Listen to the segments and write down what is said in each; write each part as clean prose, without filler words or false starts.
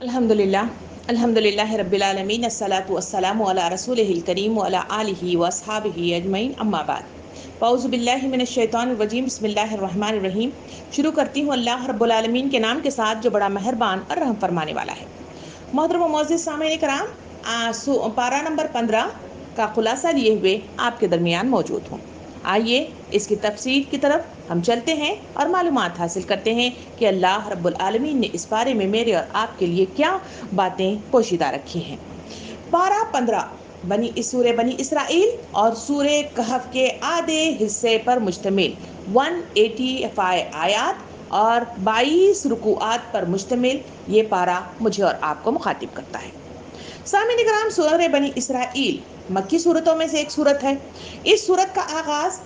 الحمدللہ رب العالمین الصلاۃ والسلام علی رسولہ الکریم وعلی آلہ واصحابہ اجمعین اما بعد اعوذ باللہ من الشیطان الرجیم بسم اللہ الرحمن الرحیم۔ شروع کرتی ہوں اللہ رب العالمین کے نام کے ساتھ جو بڑا مہربان اور رحم فرمانے والا ہے۔ محترم و معزز سامعین کرام، پارہ نمبر 15 کا خلاصہ لیے ہوئے آپ کے درمیان موجود ہوں۔ آئیے اس کی تفسیر کی طرف ہم چلتے ہیں اور معلومات حاصل کرتے ہیں کہ اللہ رب العالمین نے اس بارے میں میرے اور آپ کے لیے کیا باتیں پوشیدہ رکھی ہیں۔ پارہ 15 سورہ بنی اسرائیل اور سورہ کہف کے آدھے حصے پر مشتمل 185 آیات اور 22 رکوعات پر مشتمل یہ پارہ مجھے اور آپ کو مخاطب کرتا ہے۔ سامعین کرام، سورہ بنی اسرائیل مکی صورتوں میں سے ایک صورت ہے۔ اس صورت کا آغاز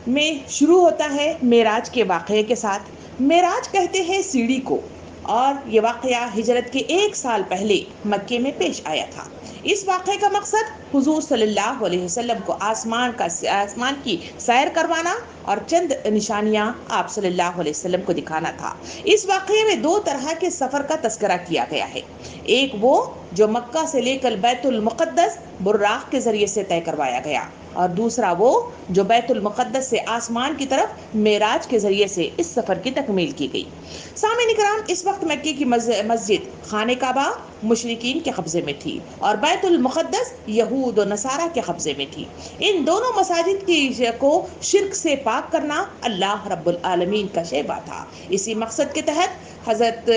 میں شروع ہوتا ہے معراج کے واقعے کے ساتھ۔ معراج کہتے ہیں سیڑھی کو، اور یہ واقعہ ہجرت کے 1 سال پہلے مکے میں پیش آیا تھا۔ اس واقعے کا مقصد حضور صلی اللہ علیہ وسلم کو آسمان کی سیر کروانا اور چند نشانیاں آپ صلی اللہ علیہ وسلم کو دکھانا تھا۔ اس واقعے میں 2 طرح کے سفر کا تذکرہ کیا گیا ہے۔ ایک وہ جو مکہ سے لے کر بیت المقدس براق کے ذریعے سے طے کروایا گیا، اور دوسرا وہ جو بیت المقدس سے آسمان کی طرف معراج کے ذریعے سے اس سفر کی تکمیل کی گئی۔ سامعین کرام، اس وقت مکے کی مسجد خانہ کعبہ مشرکین کے قبضے میں تھی اور بیت المقدس یہود و نصارہ کے قبضے میں تھی۔ ان دونوں مساجد کو شرک سے پاک کرنا اللہ رب العالمین کا شیوا تھا۔ اسی مقصد کے تحت حضرت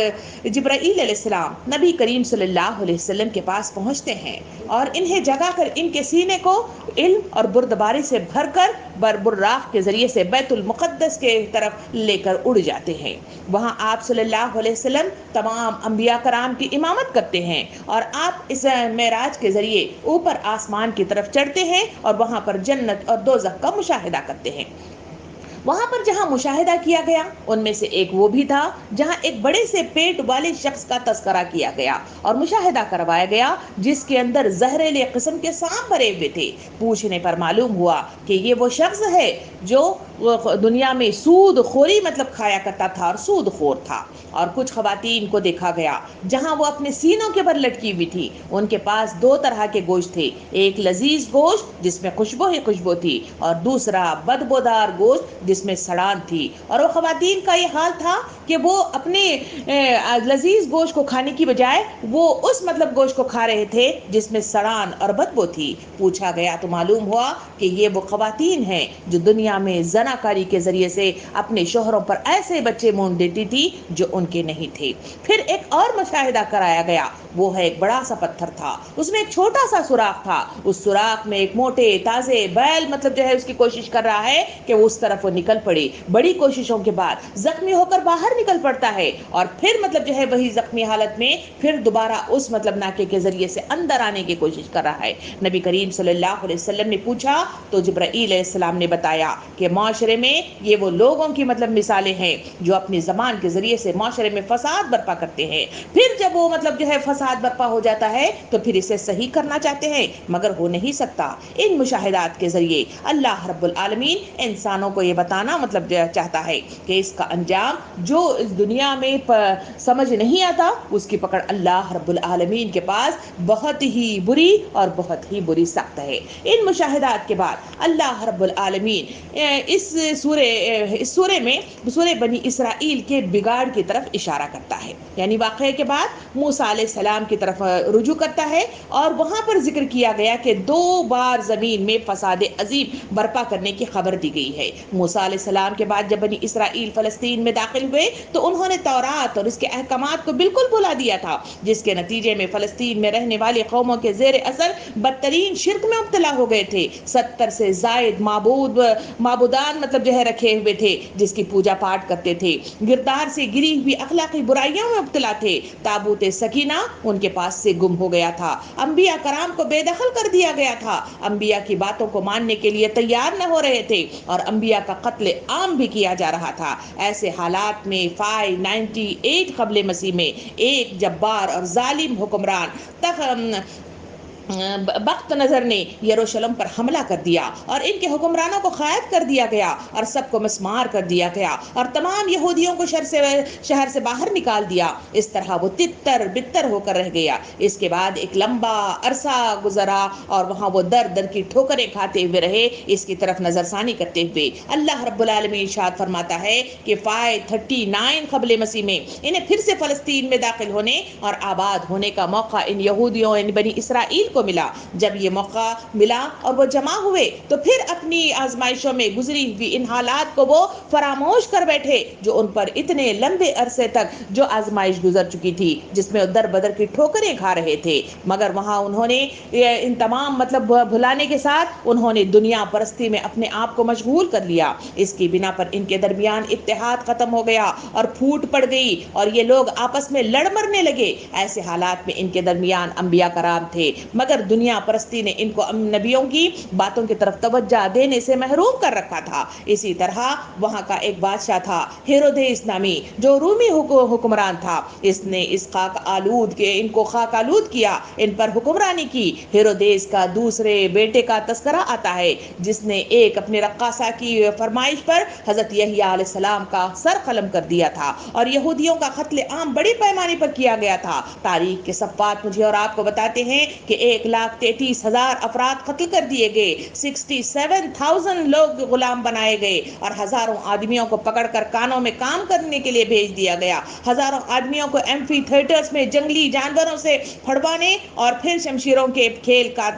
جبرائیل علیہ السلام نبی کریم صلی اللہ علیہ وسلم کے پاس پہنچتے ہیں اور انہیں جگا کر ان کے سینے کو علم اور بردباری سے بھر کر براق کے ذریعے سے بیت المقدس کے طرف لے کر اڑ جاتے ہیں۔ وہاں آپ صلی اللہ علیہ وسلم تمام انبیاء کرام کی امامت کرتے ہیں اور آپ اس معراج کے ذریعے اوپر آسمان کی طرف چڑھتے ہیں اور وہاں پر جنت اور دوزخ کا مشاہدہ کرتے ہیں۔ وہاں پر جہاں مشاہدہ کیا گیا ان میں سے ایک وہ بھی تھا جہاں ایک بڑے سے پیٹ والے شخص کا تذکرہ کیا گیا اور مشاہدہ کروایا گیا، جس کے اندر زہریلے قسم کے سانپ بھرے ہوئے تھے۔ پوچھنے پر معلوم ہوا کہ یہ وہ شخص ہے جو دنیا میں سود خوری کھایا کرتا تھا اور سود خور تھا۔ اور کچھ خواتین کو دیکھا گیا جہاں وہ اپنے سینوں کے بر لٹکی ہوئی تھی۔ ان کے پاس 2 طرح کے گوشت تھے، ایک لذیذ گوشت جس میں خوشبو ہی خوشبو تھی، اور دوسرا بدبودار گوشت جس میں سڑان تھی۔ اور وہ خواتین کا یہ حال تھا کہ وہ اپنے لذیذ گوشت کو کھانے کی بجائے وہ اس گوشت کو کھا رہے تھے جس میں سڑان اور بدبو تھی۔ پوچھا گیا تو معلوم ہوا کہ یہ وہ خواتین ہیں جو دنیا میں زناکاری کے ذریعے سے اپنے شوہروں پر ایسے بچے مون دیتی تھی جو ان کے نہیں تھے۔ پھر ایک اور مشاہدہ کرایا گیا، وہ ہے ایک بڑا سا پتھر تھا، اس میں ایک چھوٹا سا سوراخ تھا، اس سوراخ میں ایک موٹے تازے بیل اس کی کوشش کر رہا ہے کہ اس طرف وہ نکل پڑے۔ بڑی کوششوں کے بعد زخمی ہو کر باہر نکل پڑتا ہے اور پھر وہی زخمی حالت میں پھر دوبارہ اس ناکے کے ذریعے سے اندر آنے کی کوشش کر رہا ہے۔ نبی کریم صلی اللہ علیہ وسلم نے پوچھا تو جبرائیل علیہ السلام نے بتایا کہ معاشرے میں یہ وہ لوگوں کی مثالیں ہیں جو اپنی زبان کے ذریعے سے معاشرے میں فساد برپا کرتے ہیں۔ پھر جب وہ فساد برپا ہو جاتا ہے تو پھر اسے صحیح کرنا چاہتے ہیں مگر ہو نہیں سکتا۔ ان مشاہدات کے ذریعے اللہ رب العالمین انسانوں کو یہ بتانا چاہتا ہے کہ اس کا انجام جو اس دنیا میں سمجھ نہیں آتا اس کی پکڑ اللہ رب العالمین کے پاس بہت ہی بری اور بہت ہی بری سخت ہے۔ ان مشاہدات کے بعد اللہ رب العالمین اس سورے میں سورہ بنی اسرائیل کے بگاڑ کی طرف اشارہ کرتا ہے، یعنی واقعے کے بعد موسیٰ علیہ السلام کی طرف رجوع کرتا ہے اور وہاں پر ذکر کیا گیا کہ 2 بار زمین میں فساد عظیم برپا کرنے کی خبر دی گئی ہے۔ موسیٰ علیہ السلام کے بعد جب بنی اسرائیل فلسطین میں داخل ہوئے تو انہوں نے تورات اور اس کے احکامات کو بالکل بھلا دیا تھا، جس کے نتیجے میں فلسطین میں رہنے والی قوموں کے زیر اثر بدترین شرک میں مبتلا ہو گئے تھے۔ 70 سے زائد معبودان رکھے ہوئے تھے جس کی پوجا پاٹ کرتے تھے، گردار سے گری ہوئی اخلاقی برائیوں میں مبتلا تھے، تابوت سکینہ ان کے پاس سے گم ہو گیا تھا، انبیاء کرام کو بے دخل کر دیا گیا تھا، انبیاء کی باتوں کو ماننے کے لیے تیار نہ ہو رہے تھے اور انبیاء کا قتل عام بھی کیا جا رہا تھا۔ ایسے حالات میں 598 قبل مسیح میں ایک جبار اور ظالم حکمران بخت نظر نے یروشلم پر حملہ کر دیا اور ان کے حکمرانوں کو قید کر دیا گیا اور سب کو مسمار کر دیا گیا اور تمام یہودیوں کو شہر سے باہر نکال دیا. اس طرح وہ تتر بتر ہو کر رہ گیا. اس کے بعد ایک لمبا عرصہ گزرا اور وہاں وہ در در کی ٹھوکریں کھاتے ہوئے رہے. اس کی طرف نظر ثانی کرتے ہوئے اللہ رب العالمین ارشاد فرماتا ہے کہ 539 قبل مسیح میں انہیں پھر سے فلسطین میں داخل ہونے اور آباد ہونے کا موقع ان یہودیوں یعنی بنی اسرائیل کو ملا. جب یہ موقع ملا اور وہ جمع ہوئے تو پھر اپنی آزمائشوں میں گزری ہوئی ان حالات کو وہ فراموش کر بیٹھے جو ان پر اتنے لمبے عرصے تک جو آزمائش گزر چکی تھی, جس میں در بدر کی ٹھوکریں کھا رہے تھے. مگر وہاں انہوں نے ان تمام بھلانے کے ساتھ انہوں نے دنیا پرستی میں اپنے آپ کو مشغول کر لیا. اس کی بنا پر ان کے درمیان اتحاد ختم ہو گیا اور پھوٹ پڑ گئی اور یہ لوگ آپس میں لڑ مرنے لگے. ایسے حالات میں ان کے درمیان انبیاء کرام تھے, مگر دنیا پرستی نے ان کو نبیوں کی باتوں کی طرف توجہ دینے سے محروم کر رکھا تھا. اسی طرح وہاں کا ایک بادشاہ تھا ہیرودیس نامی, جو رومی حکمران تھا. اس نے ان کو خاک آلود کیا, ان پر حکمرانی کی. ہیرودیس کا دوسرے بیٹے کا تذکرہ آتا ہے جس نے ایک اپنے رقاصہ کی فرمائش پر حضرت یحییٰ علیہ السلام کا سر قلم کر دیا تھا اور یہودیوں کا قتل عام بڑے پیمانے پر کیا گیا تھا. تاریخ کے صفحات مجھے اور آپ کو بتاتے ہیں کہ 1,33,000 افراد قتل کر دیے گئے, 67,000 لوگ غلام بنائے گئے اور ہزاروں آدمیوں کو پکڑ کر کانوں میں کام کرنے کے لیے بھیج دیا گیا. ہزاروں آدمیوں کو ایمفی تھیٹرز میں جنگلی جانوروں سے پھڑوانے اور پھر شمشیروں کے کھیل کا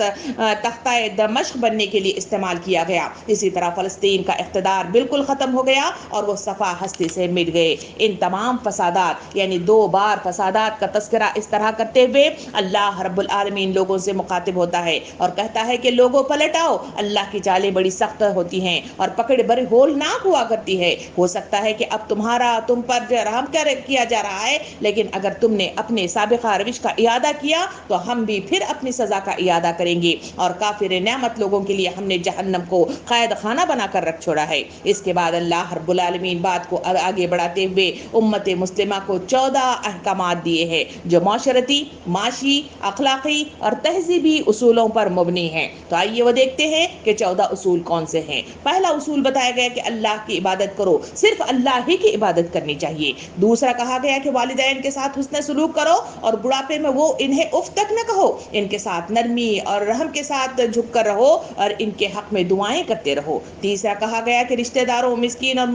تختہ دمشق بننے کے لیے استعمال کیا گیا. اسی طرح فلسطین کا اقتدار بالکل ختم ہو گیا اور وہ صفا ہستی سے مٹ گئے. ان تمام فسادات یعنی 2 بار فسادات کا تذکرہ اس طرح کرتے ہوئے اللہ رب العالمین لوگوں سے مخاطب ہوتا ہے اور کہتا ہے کہ لوگوں پلٹ آؤ, اللہ کی چالیں بڑی سخت ہوتی ہیں اور پکڑ بڑی ہولناک ہوا کرتی ہے. ہو سکتا ہے کہ اب تم پر رحم کیا جا رہا ہے, لیکن اگر تم نے اپنے سابقہ روش کا اعادہ کیا تو ہم بھی پھر اپنی سزا کا اعادہ کریں گے. اور کافر نعمت لوگوں کے لیے ہم نے جہنم کو قید خانہ بنا کر رکھ چھوڑا ہے. اس کے بعد اللہ رب العالمین بات کو آگے بڑھاتے ہوئے امت مسلمہ کو 14 احکامات دیے ہیں جو معاشرتی, معاشی, اخلاقی اور تہذیبی اصولوں پر مبنی ہیں. تو آئیے وہ دیکھتے ہیں کہ 14 اصول کون سے ہیں. پہلا اصول بتایا گیا کہ اللہ کی عبادت کرو, صرف اللہ ہی کی عبادت کرنی چاہیے. دوسرا کہا گیا کہ والدین کے ساتھ حسن سلوک کرو اور بڑھاپے میں وہ انہیں اف تک نہ کہو, ان کے ساتھ نرمی اور رحم کے ساتھ جھک کر رہو اور ان کے حق میں دعائیں کرتے رہو. تیسرا کہا گیا کہ رشتہ داروں, مسکین اور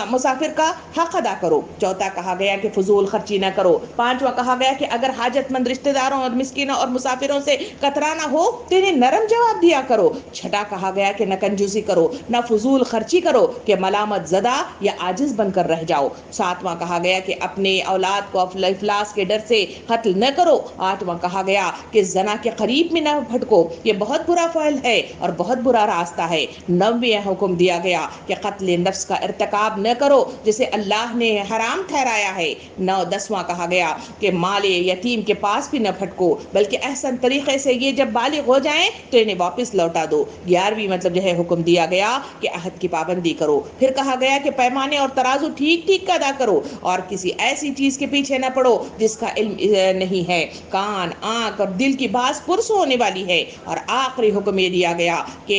مسافر کا حق ادا کرو. چوتھا کہا گیا کہ فضول خرچی نہ کرو. پانچواں کہا گیا کہ اگر حاجت مند رشتہ داروں اور مسکینوں اور مسافروں سے کترانا ہو تو انہیں نرم جواب دیا کرو. چھٹا کہا گیا کہ نہ کنجوسی کرو, نہ فضول خرچی کرو کہ ملامت زدہ یا عاجز بن کر رہ جاؤ. ساتواں کہا گیا کہ اپنے اولاد کو افلاس کے ڈر سے قتل نہ کرو. آٹھواں کہا گیا کہ زنا کے قریب میں نہ بھٹکو, یہ بہت برا فعل ہے اور بہت برا راستہ ہے. نویں حکم دیا گیا کہ قتل نفس کا ارتکاب نہ کرو جسے اللہ نے حرام ٹھہرایا ہے. 10واں کہا گیا کہ مال یتیم کے پاس بھی نہ پھٹکو بلکہ احسن طریقے سے یہ جب بالغ ہو جائیں تو انہیں واپس لوٹا دو. 11ویں حکم دیا گیا کہ عہد کی پابندی کرو. پھر کہا گیا کہ پیمانے اور ترازو ٹھیک ٹھیک کا ادا کرو اور کسی ایسی چیز کے پیچھے نہ پڑو جس کا علم نہیں ہے. کان, آنکھ اور دل کی باز پرس ہونے والی ہے. اور آخری حکم یہ دیا گیا کہ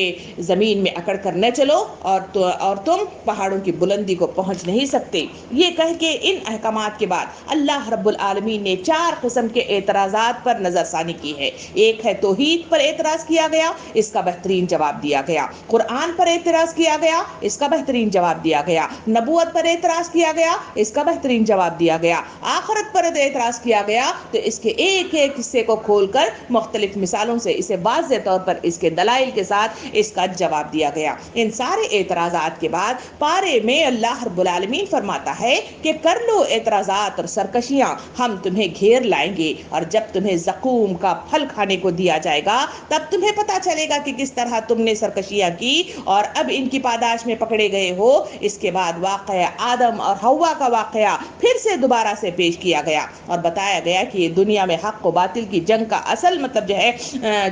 زمین میں اکڑ کر نہ چلو اور تم پہاڑوں کی بلندی کو پہنچ نہیں سکتے. یہ کہہ کے ان احکامات کے بعد اللہ رب العالمین نے 4 قسم کے اعتراضات پر نظر ثانی کی ہے. ایک ہے توحید پر اعتراض کیا گیا, اس کا بہترین جواب دیا گیا. قرآن پر اعتراض کیا گیا, اس کا بہترین جواب دیا گیا. نبوت پر اعتراض کیا گیا, اس کا بہترین جواب دیا گیا. آخرت پر اعتراض کیا گیا تو اس کے ایک ایک حصے کو کھول کر مختلف مثالوں سے اسے واضح طور پر اس کے دلائل کے ساتھ اس کا جواب دیا گیا. ان سارے اعتراضات کے بعد پارے میں اللہ رب العالمین فرماتا ہے کہ کر لو اعتراضات اور سرکشیاں, ہم تمہیں گھیر لائیں گے اور جب تمہیں زقوم کا پھل کھانے کو دیا جائے گا تب تمہیں پتا چلے گا کہ کس طرح تم نے سرکشیاں کی اور اب ان کی پاداش میں پکڑے گئے ہو. اس کے بعد واقعہ آدم اور حوا کا واقعہ پھر سے دوبارہ سے پیش کیا گیا اور بتایا گیا کہ دنیا میں حق و باطل کی جنگ کا اصل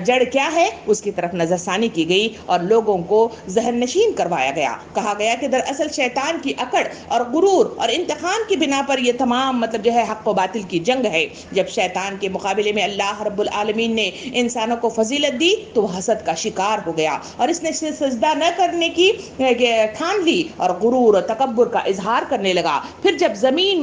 جڑ کیا ہے, اس کی طرف نظر ثانی کی گئی اور لوگوں کو ذہن نشین کروایا گیا. کہا گیا کہ دراصل شیطان کی اکڑ اور غرور اور انتقام کی بنا پر یہ تمام حق و باطل کی جنگ ہے. جب شیطان کے مقابلے میں اللہ اللہ رب العالمین نے انسانوں کو فضیلت دی تو وہ حسد کا شکار ہو گیا اور اس نے سجدہ نہ کرنے کی ٹھان لی اور غرور اور تکبر کا اظہار کرنے لگا. پھر جب زمین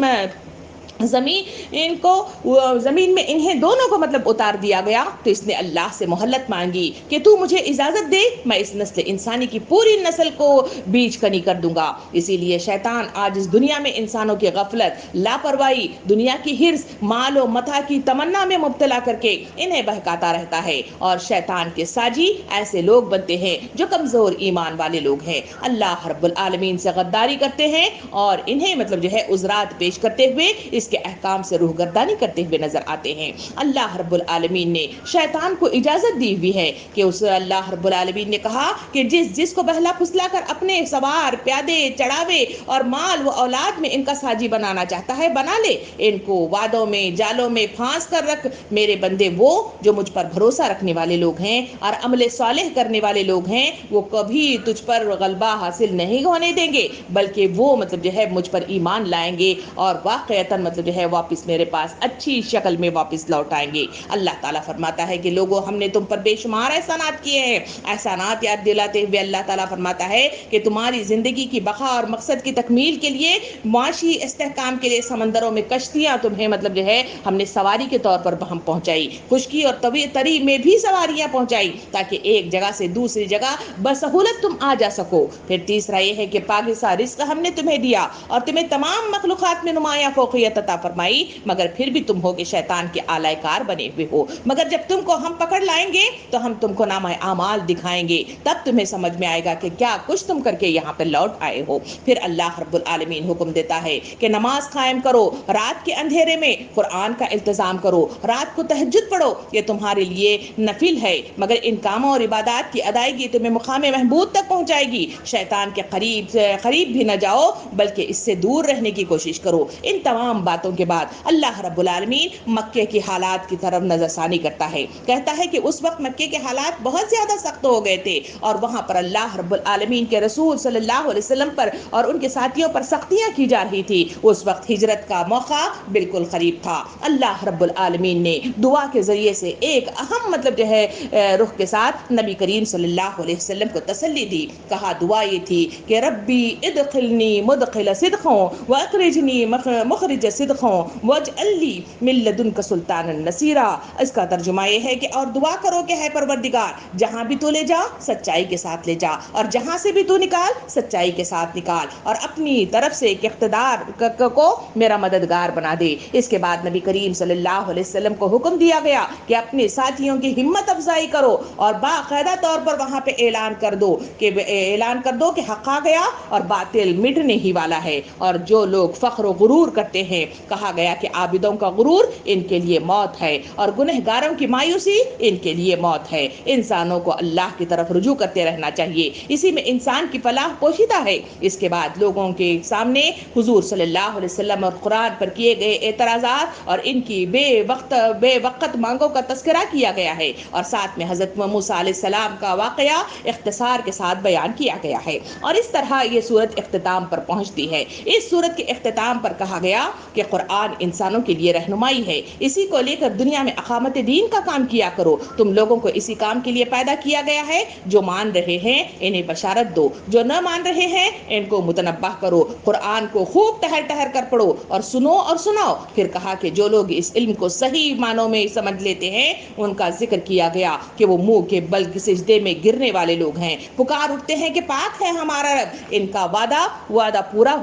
میں انہیں دونوں کو مطلب اتار دیا گیا تو اس نے اللہ سے مہلت مانگی کہ تو مجھے اجازت دے میں اس نسل انسانی کی پوری نسل کو بیج کنی کر دوں گا. اسی لیے شیطان آج اس دنیا میں انسانوں کی غفلت، لاپرواہی، دنیا کی حرص، مال و متاع کی تمنا میں مبتلا کر کے انہیں بہکاتا رہتا ہے اور شیطان کے ساجی ایسے لوگ بنتے ہیں جو کمزور ایمان والے لوگ ہیں، اللہ رب العالمین سے غداری کرتے ہیں اور انہیں مطلب جو ہے عذرات پیش کرتے ہوئے اس کے احکام سے روگردانی کرتے ہوئے نظر آتے ہیں. اللہ رب العالمین نے شیطان کو اجازت دی ہوئی ہے کہ اللہ رب العالمین نے کہا کہ جس کو بہلا پھسلا کر اپنے سوار، پیادے، چڑھاوے اور مال و اولاد میں ان کا ساجی بنانا چاہتا ہے بنا لے. ان کو وعدوں میں، جالوں میں پھانس کر رکھ. میرے بندے وہ جو مجھ پر بھروسہ رکھنے والے لوگ ہیں اور عمل صالح کرنے والے لوگ ہیں وہ کبھی تجھ پر غلبہ حاصل نہیں ہونے دیں گے بلکہ وہ مطلب جو ہے مجھ پر ایمان لائیں گے اور واقعتاً مطلب جو ہے واپس میرے پاس اچھی شکل میں واپس لوٹ آئیں گے. اللہ تعالیٰ فرماتا ہے کہ لوگوں ہم نے تم پر بے شمار احسانات کیے ہیں. احسانات یاد دلاتے ہوئے اللہ تعالیٰ فرماتا ہے کہ تمہاری زندگی کی بقا اور مقصد کی تکمیل کے لیے، معاشی استحکام کے لیے سمندروں میں کشتیاں تمہیں مطلب جو ہے ہم نے سواری کے طور پر ہم پہنچائی، خشکی اور تری میں بھی سواریاں پہنچائی تاکہ ایک جگہ سے دوسری جگہ بسہولت تم آ جا سکو. پھر تیسرا یہ ہے کہ پاکیزہ رزق ہم نے تمہیں دیا اور تمہیں تمام مخلوقات میں نمایاں فوقیت عطا فرمائی، مگر پھر بھی تم ہو کہ شیطان کے آلائے کار بنے ہوئے ہو. مگر جب تم کو ہم پکڑ لائیں گے تو ہم تم کو نامہ اعمال دکھائیں گے، تب تمہیں سمجھ میں آئے گا کہ کیا کچھ تم کر کے یہاں پہ لوٹ آئے ہو. پھر اللہ رب العالمین حکم دیتا ہے کہ نماز قائم کرو، رات کے اندھیرے میں قرآن کا التزام کرو، رات کو تہجد پڑھو، یہ تمہارے لیے نفل ہے، مگر ان کاموں اور عبادات کی ادائیگی تمہیں مقام محمود تک پہنچائے گی. شیطان کے قریب بھی نہ جاؤ بلکہ اس سے دور رہنے کی کوشش کرو. ان تمام باتوں کے بعد اللہ رب العالمین مکے کی حالات کی طرف نظر ثانی کرتا ہے. کہتا ہے کہ اس وقت مکے کے حالات بہت زیادہ سخت ہو گئے تھے اور وہاں پر اللہ رب العالمین کے رسول صلی اللہ علیہ وسلم پر اور ان کے ساتھیوں پر سختیاں کی جا رہی تھی. اس وقت ہجرت کا موقع بالکل قریب تھا. اللہ رب العالمین نے دعا کے ذریعے سے ایک اہم مطلب جو ہے رخ کے ساتھ نبی کریم صلی اللہ علیہ وسلم کو تسلی دی. کہا دعا یہ تھی کہ ربی ادخلنی مدخل صدق واخرجنی مخرج صدق واجعل لی من لدنک سلطانا نصیرا. اس کا ترجمہ یہ ہے کہ اور دعا کرو کہ ہے پروردگار جہاں بھی تو لے جا سچائی کے ساتھ لے جا اور جہاں سے بھی تو نکال سچائی کے ساتھ نکال اور اپنی طرف سے ایک اقتدار کو میرا مددگار بنا دے. اس کے بعد نبی کریم صلی اللہ علیہ وسلم کو حکم دیا گیا کہ اپنے ساتھیوں کی ہمت افزائی کرو اور باقاعدہ طور پر وہاں پہ اعلان کر دو کہ حق آ گیا اور باطل مٹنے ہی والا ہے. اور جو لوگ فخر و غرور کرتے ہیں کہا گیا کہ عابدوں کا غرور ان کے لیے موت ہے اور گنہگاروں کی مایوسی ان کے لیے موت ہے. انسانوں کو اللہ کی طرف رجوع کرتے رہنا چاہیے، اسی میں انسان کی فلاح پوشیدہ ہے. اس کے بعد لوگوں کے سامنے حضور صلی اللہ علیہ وسلم اور قرآن پر کیے گئے اعتراضات اور ان کی بے وقت مانگوں کا تذکرہ کیا گیا ہے اور ساتھ میں حضرت موسیٰ علیہ السلام کا واقعہ اختصار کے ساتھ بیان کیا گیا ہے. اور اس طرح یہ سورت اختتام پر پہنچتی ہے. اس سورت کے اختتام پر کہا گیا کہ قرآن انسانوں کے لیے رہنمائی ہے، اسی کو لے کر دنیا میں اقامت دین کا کام کیا کرو. تم لوگوں کو اسی کام کے لیے پیدا کیا گیا ہے. جو مان رہے ہیں انہیں بشارت دو، جو نہ مان رہے ہیں ان کو متنبہ کرو. قرآن کو خوب ٹہر کر پڑھو اور سنو اور سناؤ. پھر کہا کہ جو لوگ اس علم کو صحیح معنوں میں سمجھ لیتے ہیں ان کا ذکر کیا گیا کہ وہ منہ کے بل سجدے میں گرنے والے لوگ ہیں، پکار اٹھتے ہیں کہ پاک ہے ہمارا رب. ان کا وعدہ پورا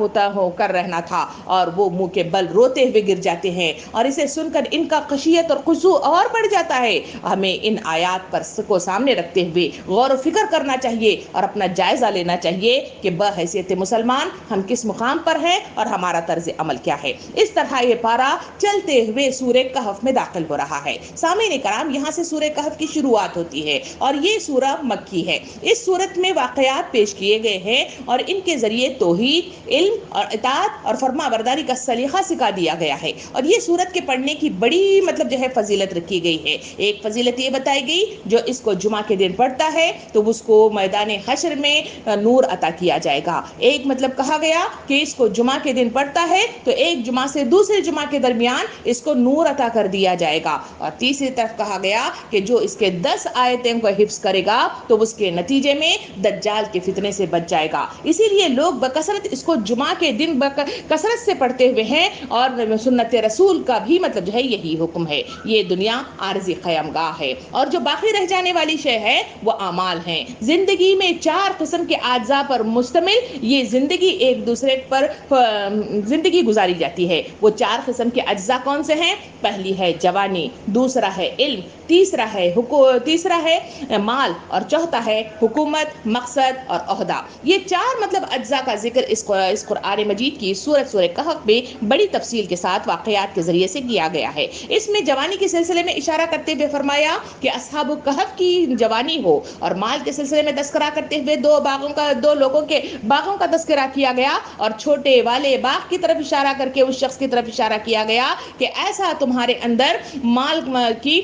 کر رہنا تھا اور وہ منہ کے بل روتے ہوئے گر جاتے ہیں اور اسے سن کر ان کا خشیت اور خضوع اور بڑھ جاتا ہے. ہمیں ان آیات پر کو سامنے رکھتے ہوئے غور و فکر کرنا چاہیے اور اپنا جائزہ لینا چاہیے کہ بحیثیت مسلمان ہم کس مقام پر ہیں اور ہمارا طرز عمل کیا ہے. اس طرح یہ پارا چلتے ہوئے سورہ کہف میں داخل ہو رہا ہے. سامعین کرام یہاں سے سورہ کہف کی شروعات ہوتی ہے اور یہ سورہ مکی ہے. اس سورت میں واقعات پیش کیے گئے ہیں اور ان کے ذریعے توحید، علم اور اطاعت اور فرما برداری کا سلیقہ سکھا دیا گیا ہے. اور یہ سورت کے پڑھنے کی بڑی مطلب جو ہے فضیلت رکھی گئی ہے. ایک فضیلت یہ بتائی گئی جو اس کو جمعہ کے دن پڑھتا ہے تو اس کو میدان حشر میں نور عطا کیا جائے گا. ایک مطلب کہا گیا کہ اس کو جمعہ کے دن پڑھتا ہے تو ایک جمعہ سے دوسرے جمعہ کے درمیان اس کو نور عطا کر دیا جائے گا. اور تیسری طرف کہا گیا کہ جو اس کے 10 آیتیں کو حفظ کرے گا تو اس کے نتیجے میں دجال کے فتنے سے بچ جائے گا. اسی لیے لوگ بکثرت اس کو جمعہ کے دن کثرت سے پڑھتے ہوئے ہیں. اور سنت رسول کا بھی مطلب جو ہے یہی حکم ہے. یہ دنیا عارضی قیام گاہ ہے اور جو باقی رہ جانے والی شے ہے وہ اعمال ہیں. زندگی میں 4 قسم کے اجزاء پر مشتمل یہ زندگی ایک دوسرے پر زندگی گزاری جاتی ہے. وہ 4 قسم کے اجزاء کون سے ہیں؟ پہلی ہے جوانی، دوسرا ہے علم، تیسرا ہے مال اور چوتھا ہے حکومت، مقصد اور عہدہ. یہ 4 مطلب اجزاء کا ذکر اس قرآن مجید کی سورہ کہف میں بڑی تفصیل کے ساتھ واقعات کے ذریعے سے کیا گیا ہے. اس میں جوانی کے سلسلے میں اشارہ کرتے ہوئے فرمایا کہ اصحاب الکہف کی جوانی ہو، اور مال کے سلسلے میں تذکرہ کرتے ہوئے 2 لوگوں کے باغوں کا تذکرہ کیا گیا، اور چھوٹے والے باغ کی طرف اشارہ کر کے اس شخص کی طرف اشارہ کیا گیا کہ ایسا تمہارے اندر مال کی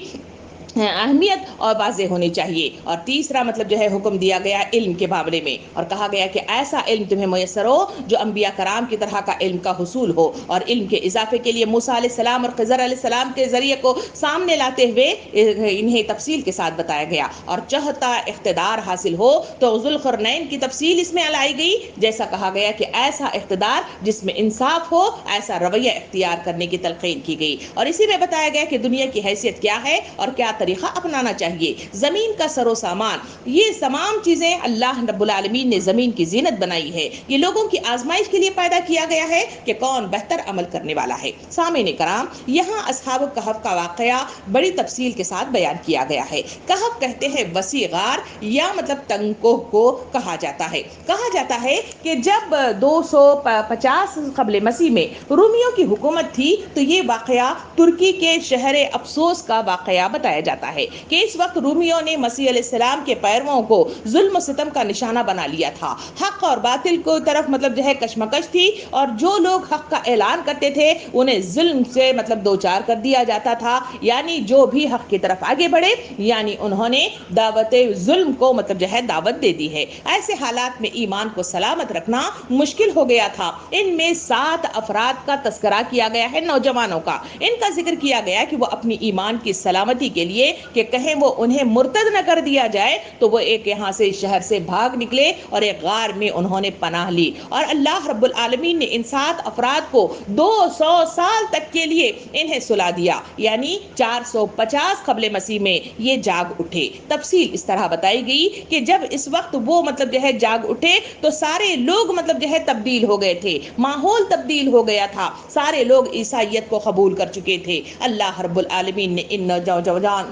اہمیت اور واضح ہونی چاہیے. اور تیسرا مطلب جو ہے حکم دیا گیا علم کے معاملے میں، اور کہا گیا کہ ایسا علم تمہیں میسر ہو جو انبیاء کرام کی طرح کا علم کا حصول ہو. اور علم کے اضافے کے لیے موسیٰ علیہ السلام اور خضر علیہ السلام کے ذریعے کو سامنے لاتے ہوئے انہیں تفصیل کے ساتھ بتایا گیا. اور چوتھا اقتدار حاصل ہو تو ذوالقرنین کی تفصیل اس میں لائی گئی. جیسا کہا گیا کہ ایسا اقتدار جس میں انصاف ہو، ایسا رویہ اختیار کرنے کی تلقین کی گئی. اور اسی میں بتایا گیا کہ دنیا کی حیثیت کیا ہے اور کیا طریقہ اپنانا چاہیے. زمین کا سر و سامان، یہ تمام چیزیں اللہ رب العالمین نے زمین کی زینت بنائی ہے. یہ لوگوں کی آزمائش کے لیے پیدا کیا گیا ہے کہ کون بہتر عمل کرنے والا ہے. سامعین کرام، یہاں اصحاب الکہف کا واقعہ بڑی تفصیل کے ساتھ بیان کیا گیا ہے. کہف کہتے ہیں وسیع غار یا مطلب تنگ کوہ کو کہا جاتا ہے. کہا جاتا ہے کہ جب 250 قبل مسیح میں رومیوں کی حکومت تھی تو یہ واقعہ ترکی کے شہر افسوس کا واقعہ بتایا جاتا ہے کہ اس وقت رومیوں نے مسیح علیہ السلام کے پیرووں کو ظلم و ستم کا نشانہ بنا لیا تھا. حق اور باطل کو طرف مطلب جو ہے کشمکش تھی، اور جو لوگ حق کا اعلان کرتے تھے انہیں ظلم سے مطلب دوچار کر دیا جاتا تھا. یعنی جو بھی حق کی طرف آگے بڑھے یعنی انہوں نے دعوت ظلم کو مطلب جو ہے دعوت دے دی ہے. ایسے حالات میں ایمان کو سلامت رکھنا مشکل ہو گیا تھا. ان میں 7 افراد کا تذکرہ کیا گیا ہے، نوجوانوں کا. ان کا ذکر کیا گیا کہ وہ اپنی ایمان کی سلامتی کے لیے کہ کہیں وہ انہیں مرتد نہ کر دیا جائے تو وہ ایک یہاں سے شہر سے بھاگ نکلے اور ایک غار میں انہوں نے پناہ لی. اور اللہ رب العالمین نے ان 7 افراد کو 200 سال تک کے لیے انہیں سلا دیا. یعنی 450 قبل مسیح میں یہ جاگ اٹھے. تفصیل اس طرح بتائی گئی کہ جب اس وقت وہ مطلب جو ہے جاگ اٹھے تو سارے لوگ مطلب جو ہے تبدیل ہو گئے تھے، ماحول تبدیل ہو گیا تھا. سارے لوگ عیسائیت کو قبول کر چکے تھے. اللہ رب العالمین نے ان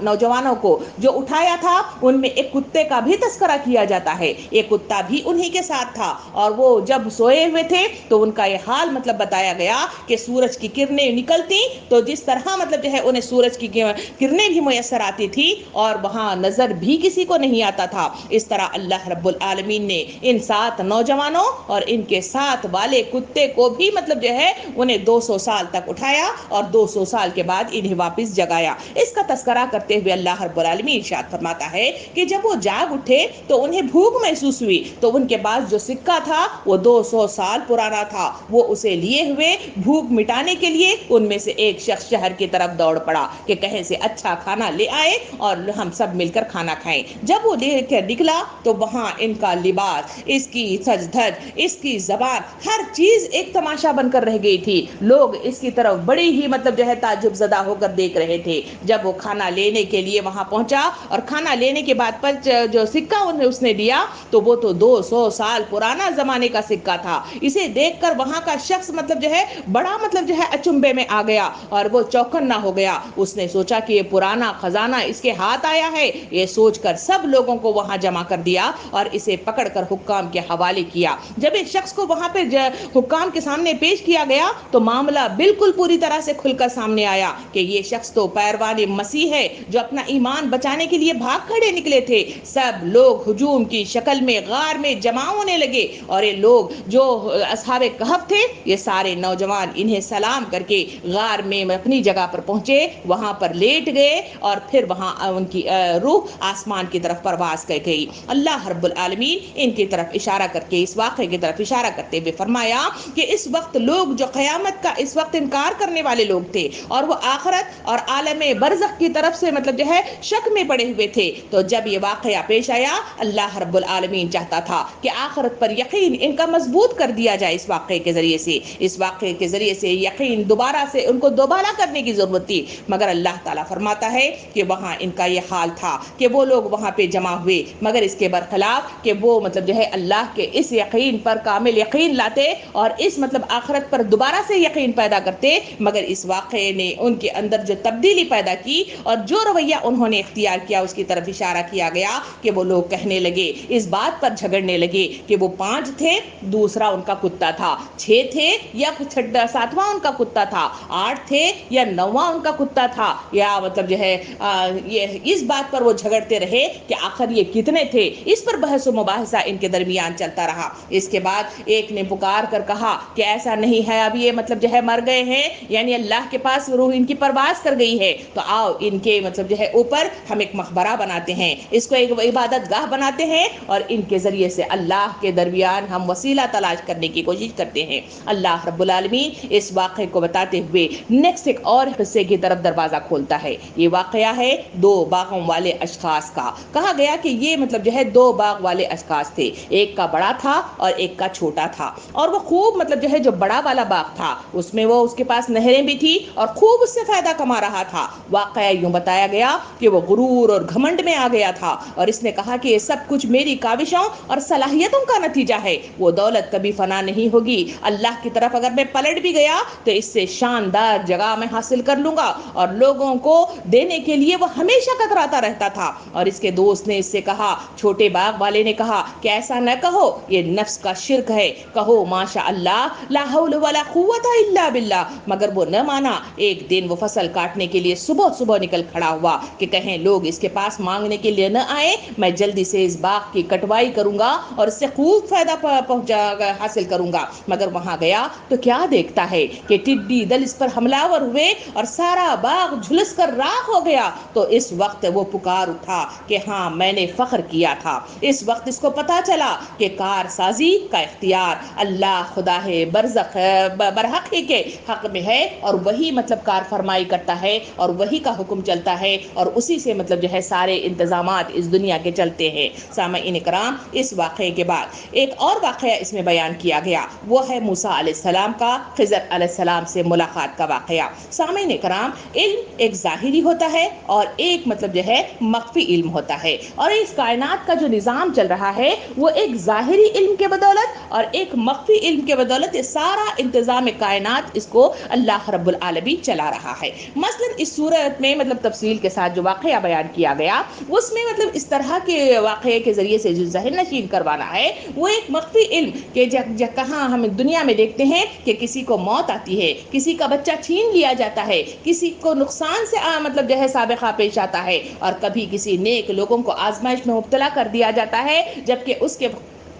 نوجوانوں کو جو اٹھایا تھا ان میں ایک کتے کا بھی تذکرہ کیا جاتا ہے. ایک کتا بھی انہی کے ساتھ تھا، اور وہ جب سوئے ہوئے تھے تو ان کا یہ حال مطلب بتایا گیا کہ سورج کی کرنیں نکلتی تو جس طرح مطلب جو ہے انہیں سورج کی کرنیں بھی میسر آتی تھی اور وہاں نظر بھی کسی کو نہیں آتا تھا. اس طرح اللہ رب العالمین نے ان 7 نوجوانوں اور ان کے ساتھ والے کتے کو بھی مطلب جو ہے انہیں 200 سال تک اٹھایا اور 200 سال کے بعد انہیں واپس جگایا. اس کا تذکرہ کرتے ہوئے اللہ رب العالمین ارشاد فرماتا ہے کہ جب وہ جاگ اٹھے تو انہیں بھوک محسوس ہوئی تو ان کے پاس جو سکہ تھا وہ 200 سال پرانا تھا. وہ اسے لیے ہوئے بھوک مٹانے کے لیے ان میں سے ایک شخص شہر کی طرف دوڑ پڑا کہ کہیں سے اچھا کھانا لے آئے اور ہم سب مل کر کھانا کھائیں. جب وہ لے کر نکلا تو وہاں ان کا لباس، اس کی سج دھج، اس کی زبان، ہر چیز ایک تماشا بن کر رہ گئی تھی. لوگ اس کی طرف بڑی ہی مطلب جو ہے تعجب زدہ ہو کر دیکھ رہے تھے. جب وہ کھانا لینے کے لیے وہاں پہنچا اور کھانا لینے کے بعد پر جو سکہ اس نے دیا تو وہ تو 200 سال پرانا زمانے کا سکہ تھا. اسے دیکھ کر وہاں کا شخص مطلب جو ہے بڑا مطلب جو ہے اچنبے میں آ گیا اور وہ چوکن نہ ہو گیا. اس نے سوچا کہ یہ پرانا خزانہ اس کے ہاتھ آیا ہے. یہ سوچ کر سب لوگوں کو وہاں جمع کر دیا اور اسے پکڑ کر حکام کے حوالے کیا. جب اس شخص کو وہاں پہ حکام کے سامنے پیش کیا گیا تو معاملہ بالکل پوری طرح سے کھل کر سامنے آیا کہ یہ شخص تو پیروان مسیح ہے جو اپنا ایمان بچانے کے لیے بھاگ کھڑے نکلے تھے، سب لوگ ہجوم کی شکل میں غار میں جمع ہونے لگے، اور یہ لوگ جو اصحاب کہف تھے، یہ سارے نوجوان انہیں سلام کر کے غار میں اپنی جگہ پر پہنچے، وہاں پر لیٹ گئے، اور پھر وہاں ان کی روح آسمان کی طرف پرواز کر گئی۔ اللہ رب العالمین ان کی طرف اشارہ کر کے، اس واقعے کی طرف اشارہ کرتے ہوئے فرمایا کہ اس وقت لوگ جو قیامت کا اس وقت انکار کرنے والے لوگ تھے، اور وہ آخرت اور عالم برزخ کی طرف سے مطلب جو ہے شک میں پڑے ہوئے تھے، تو جب یہ واقعہ پیش آیا، اللہ رب العالمین چاہتا تھا کہ آخرت پر یقین ان کا مضبوط کر دیا جائے۔ اس واقعے کے ذریعے سے، اس واقعے کے ذریعے سے یقین دوبارہ سے ان کو دوبارہ کرنے کی ضرورت تھی، مگر اللہ تعالیٰ فرماتا ہے کہ وہاں ان کا یہ حال تھا کہ وہ لوگ وہاں پہ جمع ہوئے، مگر اس کے برخلاف کہ وہ مطلب جو ہے اللہ کے اس یقین پر کامل یقین لاتے اور اس مطلب آخرت پر دوبارہ سے یقین پیدا کرتے، مگر اس واقعے نے ان کے اندر جو تبدیلی پیدا کی اور جو رویہ انہوں نے اختیار کیا، اس کی طرف اشارہ کیا گیا کہ وہ لوگ کہنے لگے، اس بات پر جھگڑنے لگے کہ وہ 5 تھے، دوسرا ان کا کتا تھا، 6 تھے یا 7واں ان کا کتا تھا، 8 تھے یا 9واں ان کا کتا تھا، یا مطلب جو ہے یہ اس بات پر وہ جھگڑتے رہے کہ آخر یہ کتنے تھے۔ اس پر بحث و مباحثہ ان کے درمیان چلتا رہا۔ اس کے بعد ایک نے پکار کر کہا کہ ایسا نہیں ہے، اب یہ مطلب جو ہے مر گئے ہیں، یعنی اللہ کے پاس روح ان کی پرواز کر گئی ہے، تو آؤ ان کے مطلب جو ہے اوپر ہم ایک مقبرہ بناتے ہیں، اس کو ایک عبادت گاہ بناتے ہیں، اور ان کے ذریعے سے اللہ کے درمیان ہم وسیلہ تلاش کرنے کی کوشش کرتے ہیں۔ اللہ رب العالمین اس واقعے کو بتاتے ہوئے نیکسٹ ایک اور قصے کی طرف دروازہ کھولتا ہے۔ یہ واقعہ ہے 2 باغوں والے اشخاص کا۔ کہا گیا کہ یہ مطلب جو ہے 2 باغ والے اشخاص تھے، ایک کا بڑا تھا اور ایک کا چھوٹا تھا، اور وہ خوب مطلب جو ہے جو بڑا والا باغ تھا اس میں وہ اس کے پاس نہریں بھی تھی اور خوب اس سے فائدہ کما رہا تھا۔ واقعہ یوں بتایا گیا کہ وہ غرور اور گھمنڈ میں آ گیا تھا، اور اس نے کہا کہ یہ سب کچھ میری کاوشوں اور صلاحیتوں کا نتیجہ ہے، وہ دولت کبھی فنا نہیں ہوگی، اللہ کی طرف اگر میں پلٹ بھی گیا تو اس سے شاندار جگہ میں حاصل کر لوں گا، اور لوگوں کو دینے کے لیے وہ ہمیشہ کتراتا رہتا تھا۔ اور اس کے دوست نے اس سے کہا، چھوٹے باغ والے نے کہا کہ ایسا نہ کہو، یہ نفس کا شرک ہے، کہو ماشاء اللہ لا حول ولا قوت الا باللہ، مگر وہ نہ مانا۔ ایک دن وہ فصل کاٹنے کے لیے صبح صبح نکل کھڑا ہوا کہ کہیں لوگ اس کے پاس مانگنے کے لیے نہ آئے، میں جلدی سے اس باغ کی کٹوائی کروں گا اور اس سے خوب فائدہ حاصل کروں گا، مگر وہاں گیا تو کیا دیکھتا ہے کہ ٹڈی دل اس پر حملہ ہوئے اور سارا باغ جھلس کر راکھ ہو گیا۔ تو اس وقت وہ پکار اٹھا کہ ہاں میں نے فخر کیا تھا۔ اس وقت اس کو پتا چلا کہ کار سازی کا اختیار اللہ خدا ہے برزخ برحق ہی کے حق میں ہے، اور وہی مطلب کار فرمائی کرتا ہے اور وہی کا حکم چلتا ہے، اور اسی سے مطلب جو ہے سارے انتظامات اس دنیا کے چلتے ہیں۔ سامعین اکرام، اس واقعے کے بعد ایک اور واقعہ اس میں بیان کیا گیا، وہ ہے موسیٰ علیہ السلام کا خضر علیہ السلام سے ملاقات کا واقعہ۔ سامعین اکرام، علم ایک ظاہری ہوتا ہے اور ایک مطلب جو ہے مخفی علم ہوتا ہے، اور اس کائنات کا جو نظام چل رہا ہے وہ ایک ظاہری علم کے بدولت اور ایک مخفی علم کے بدولت یہ سارا انتظام کائنات اس کو اللہ رب العالمین چلا رہا ہے۔ مثلا اس صورت میں مطلب تفصیل کے ساتھ جو واقعہ بیان کیا گیا اس میں مطلب اس طرح کے واقعے کے ذریعے سے جو ذہن نشین کروانا ہے وہ ایک مخفی علم کہ کہاں ہم دنیا میں دیکھتے ہیں کہ کسی کو موت آتی ہے، کسی کا بچہ چھین لیا جاتا ہے، کسی کو نقصان سے مطلب جو ہے سابقہ پیش آتا ہے، اور کبھی کسی نیک لوگوں کو آزمائش میں مبتلا کر دیا جاتا ہے، جبکہ اس کے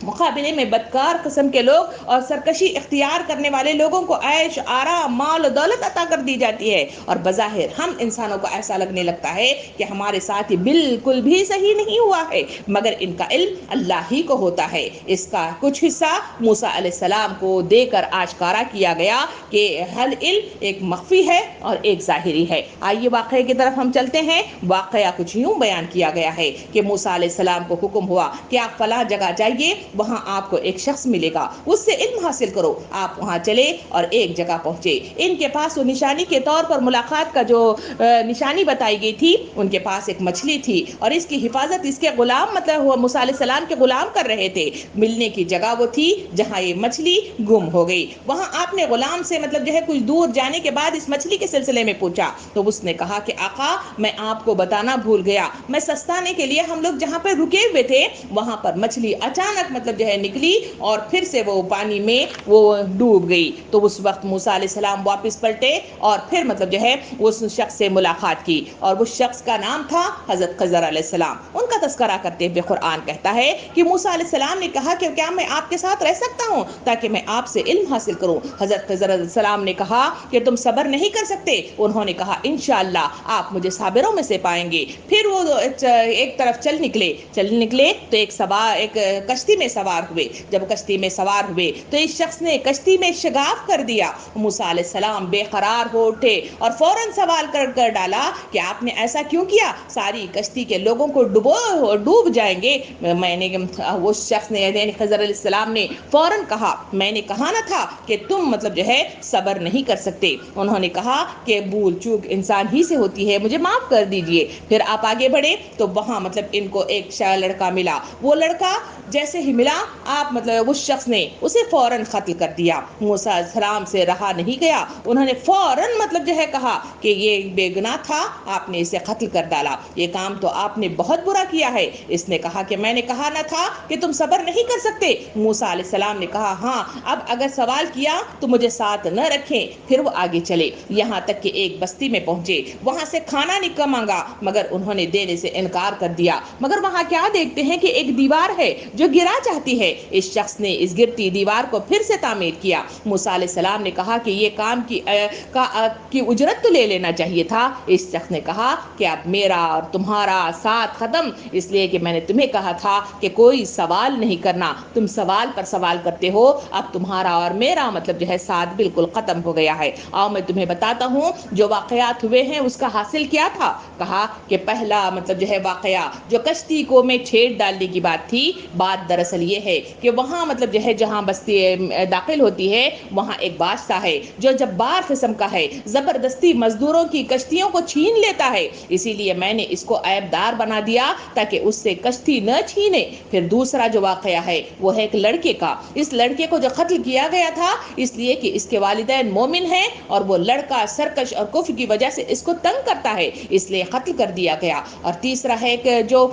مقابلے میں بدکار قسم کے لوگ اور سرکشی اختیار کرنے والے لوگوں کو عیش آرام مال و دولت عطا کر دی جاتی ہے، اور بظاہر ہم انسانوں کو ایسا لگنے لگتا ہے کہ ہمارے ساتھ یہ بالکل بھی صحیح نہیں ہوا ہے، مگر ان کا علم اللہ ہی کو ہوتا ہے۔ اس کا کچھ حصہ موسیٰ علیہ السلام کو دے کر آشکارا کیا گیا کہ ہر علم ایک مخفی ہے اور ایک ظاہری ہے۔ آئیے واقعے کی طرف ہم چلتے ہیں۔ واقعہ کچھ یوں بیان کیا گیا ہے کہ موسیٰ علیہ السلام کو حکم ہوا کہ آپ فلاں جگہ جائیے، وہاں آپ کو ایک شخص ملے گا، اس سے علم حاصل کرو۔ آپ وہاں چلے اور ایک جگہ پہنچے، ان کے پاس وہ نشانی کے طور پر ملاقات کا جو نشانی بتائی گئی تھی، ان کے پاس ایک مچھلی تھی، اور اس کی حفاظت اس کے غلام مطلب موسیٰ علیہ السلام کے غلام کر رہے تھے۔ ملنے کی جگہ وہ تھی جہاں یہ مچھلی گم ہو گئی۔ وہاں آپ نے غلام سے مطلب جو ہے کچھ دور جانے کے بعد اس مچھلی کے سلسلے میں پوچھا، تو اس نے کہا کہ آقا میں آپ کو بتانا بھول گیا، میں سستانے کے لیے ہم لوگ جہاں پہ رکے ہوئے تھے وہاں پر مچھلی اچانک مطلب جو ہے نکلی اور پھر سے وہ پانی میں وہ ڈوب گئی. تو اس وقت موسیٰ علیہ السلام واپس پلٹے اور پھر مطلب جو ہے اس شخص سے ملاقات کی, اور وہ شخص کا نام تھا حضرت خضر علیہ السلام. ان کا تذکرہ کرتے ہوئے قرآن کہتا ہے کہ موسیٰ علیہ السلام نے کہا کہ کیا میں آپ کے ساتھ رہ سکتا ہوں تاکہ میں آپ سے علم حاصل کروں. حضرت خضر علیہ السلام نے کہا کہ تم صبر نہیں کر سکتے؟ انہوں نے کہا انشاءاللہ آپ مجھے صابروں میں سے پائیں گے. پھر وہ ایک طرف چل نکلے تو ایک کشتی میں سوار ہوئے. جب کشتی میں سوار ہوئے تو اس شخص نے کشتی میں شگاف کر دیا. موسیٰ علیہ السلام بے قرار ہو اٹھے اور فوراً سوال کر ڈالا کہ آپ نے ایسا کیوں کیا؟ ساری کشتی کے لوگوں کو ڈوب جائیں گے. وہ شخص نے یعنی خضر علیہ السلام نے فوراً کہا میں نے کہا نہ تھا کہ تم مطلب جو ہے صبر نہیں کر سکتے. انہوں نے کہا کہ بھول چوک انسان ہی سے ہوتی ہے, مجھے معاف کر دیجئے. پھر آپ آگے بڑھے تو وہاں مطلب ان کو ایک لڑکا ملا. وہ لڑکا جیسے ہی ملا آپ مطلب اس شخص نے اسے فوراً قتل کر دیا. موسیٰ علیہ السلام سے رہا نہیں گیا, انہوں نے فوراً مطلب جو ہے کہا کہ یہ بے گناہ تھا, آپ نے اسے قتل کر ڈالا, یہ کام تو آپ نے بہت برا کیا ہے. اس نے کہا کہ میں نے کہا نہ تھا کہ تم صبر نہیں کر سکتے؟ موسیٰ علیہ السلام نے کہا ہاں, اب اگر سوال کیا تو مجھے ساتھ نہ رکھیں. پھر وہ آگے چلے یہاں تک کہ ایک بستی میں پہنچے. وہاں سے کھانا نہیں مانگا مگر انہوں نے دینے سے انکار کر دیا. مگر وہاں کیا دیکھتے ہیں کہ ایک دیوار ہے جو گرا چاہتی ہے. اس شخص نے اس گرتی دیوار کو پھر سے تعمیر کیا. موسیٰ علیہ السلام نے کہا کہ یہ کام کی اجرت تو لے لینا چاہیے تھا. اس شخص نے کہا کہ اب میرا اور تمہارا ساتھ ختم, اس لیے کہ میں نے تمہیں کہا تھا کہ کوئی سوال نہیں کرنا, تم سوال پر سوال کرتے ہو, اب تمہارا اور میرا مطلب جو ہے ساتھ بالکل ختم ہو گیا ہے. اور میں تمہیں بتاتا ہوں جو واقعات ہوئے ہیں اس کا حاصل کیا تھا. کہا کہ پہلا مطلب جو ہے واقعہ جو کشتی کو میں چھیڑ ڈالنے کی بات تھی, بات دراصل یہ ہے کہ وہاں مطلب جو ہے جہاں بستی داخل ہوتی ہے وہاں ایک بادشاہ ہے جو جبار قسم کا ہے, زبردستی مزدوروں کی کشتیوں کو چھین لیتا ہے. اسی لیے میں نے اس کو عیب دار بنا دیا تاکہ اس سے کشتی نہ چھینے. پھر دوسرا جو واقعہ ہے وہ ہے ایک لڑکے کا. اس لڑکے کو جو قتل کیا گیا تھا اس لیے کہ اس کے والدین مومن ہیں اور وہ لڑکا سرکش اور کفر کی وجہ سے اس کو تنگ کرتا ہے, اس لیے قتل کر دیا گیا. اور تیسرا ہے کہ جو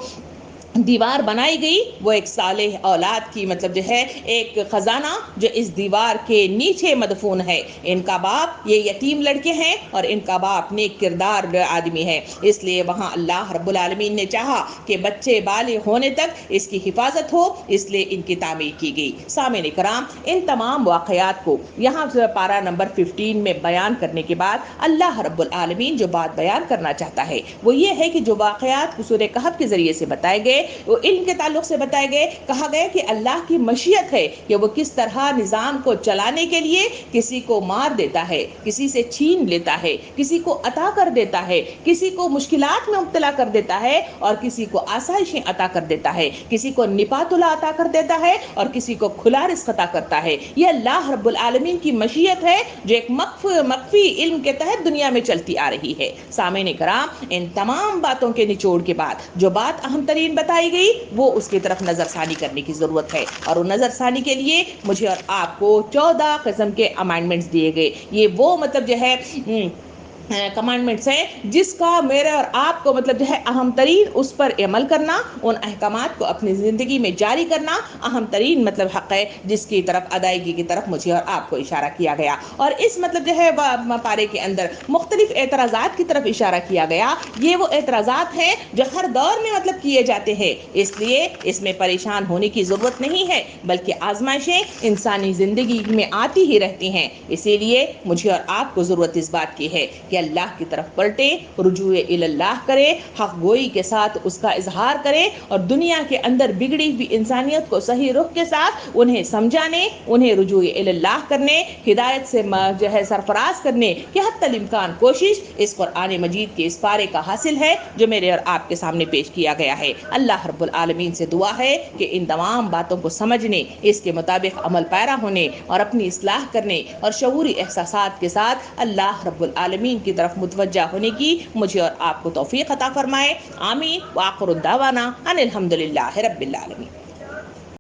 دیوار بنائی گئی وہ ایک صالح اولاد کی مطلب جو ہے ایک خزانہ جو اس دیوار کے نیچے مدفون ہے. ان کا باپ یہ یتیم لڑکے ہیں اور ان کا باپ نیک کردار آدمی ہے, اس لیے وہاں اللہ رب العالمین نے چاہا کہ بچے بالغ ہونے تک اس کی حفاظت ہو, اس لیے ان کی تعمیر کی گئی. سامعین کرام, ان تمام واقعات کو یہاں پارہ نمبر 15 میں بیان کرنے کے بعد اللہ رب العالمین جو بات بیان کرنا چاہتا ہے وہ یہ ہے کہ جو واقعات سورہ کہف کے ذریعے سے بتائے گئے وہ علم کے تعلق سے بتائے گئے. کہا گیا کہ اللہ کی مشیت ہے کہ وہ کس طرح نظام کو چلانے کے لیے کسی کو مار دیتا ہے, کسی سے چھین لیتا ہے, کسی کو عطا کر دیتا ہے, کسی کو مشکلات میں مبتلا کر دیتا ہے اور کسی کو آسائشیں عطا کر دیتا ہے, کسی کو نپات اللہ عطا کر دیتا ہے اور کسی کو کھلا رزق عطا کرتا ہے. یہ اللہ رب العالمین کی مشیت ہے جو ایک مخفی علم کے تحت دنیا میں چلتی آ رہی ہے. سامعین کرام, ان تمام باتوں کے نچوڑ کے بعد جو بات اہم ترین بتائی گئی وہ اس کی طرف نظر ثانی کرنے کی ضرورت ہے, اور وہ نظر ثانی کے لیے مجھے اور آپ کو 14 قسم کے امینڈمنٹس دیے گئے. یہ وہ مطلب جو ہے کمانڈمنٹس ہیں جس کا میرے اور آپ کو مطلب جو ہے اہم ترین اس پر عمل کرنا, ان احکامات کو اپنی زندگی میں جاری کرنا اہم ترین مطلب حق ہے جس کی طرف ادائیگی کی طرف مجھے اور آپ کو اشارہ کیا گیا. اور اس مطلب جو ہے پارے کے اندر مختلف اعتراضات کی طرف اشارہ کیا گیا. یہ وہ اعتراضات ہیں جو ہر دور میں مطلب کیے جاتے ہیں, اس لیے اس میں پریشان ہونے کی ضرورت نہیں ہے, بلکہ آزمائشیں انسانی زندگی میں آتی ہی رہتی ہیں. اسی لیے مجھے اور آپ کو ضرورت اس بات کی ہے کہ اللہ کی طرف پلٹے, رجوع اللہ کرے, حق گوئی کے ساتھ اس کا اظہار کرے اور دنیا کے اندر بگڑی ہوئی انسانیت کو صحیح رخ کے ساتھ انہیں سمجھانے, انہیں رجوع اللہ کرنے, ہدایت سے جو ہے سرفراز کرنے کی حتی الامکان کوشش اس قرآن مجید کے اس پارے کا حاصل ہے جو میرے اور آپ کے سامنے پیش کیا گیا ہے. اللہ رب العالمین سے دعا ہے کہ ان تمام باتوں کو سمجھنے, اس کے مطابق عمل پیرا ہونے اور اپنی اصلاح کرنے اور شعوری احساسات کے ساتھ اللہ رب العالمین کی طرف متوجہ ہونے کی مجھے اور آپ کو توفیق عطا فرمائے. آمین. وآخر الدعوانا ان الحمدللہ رب العالمین.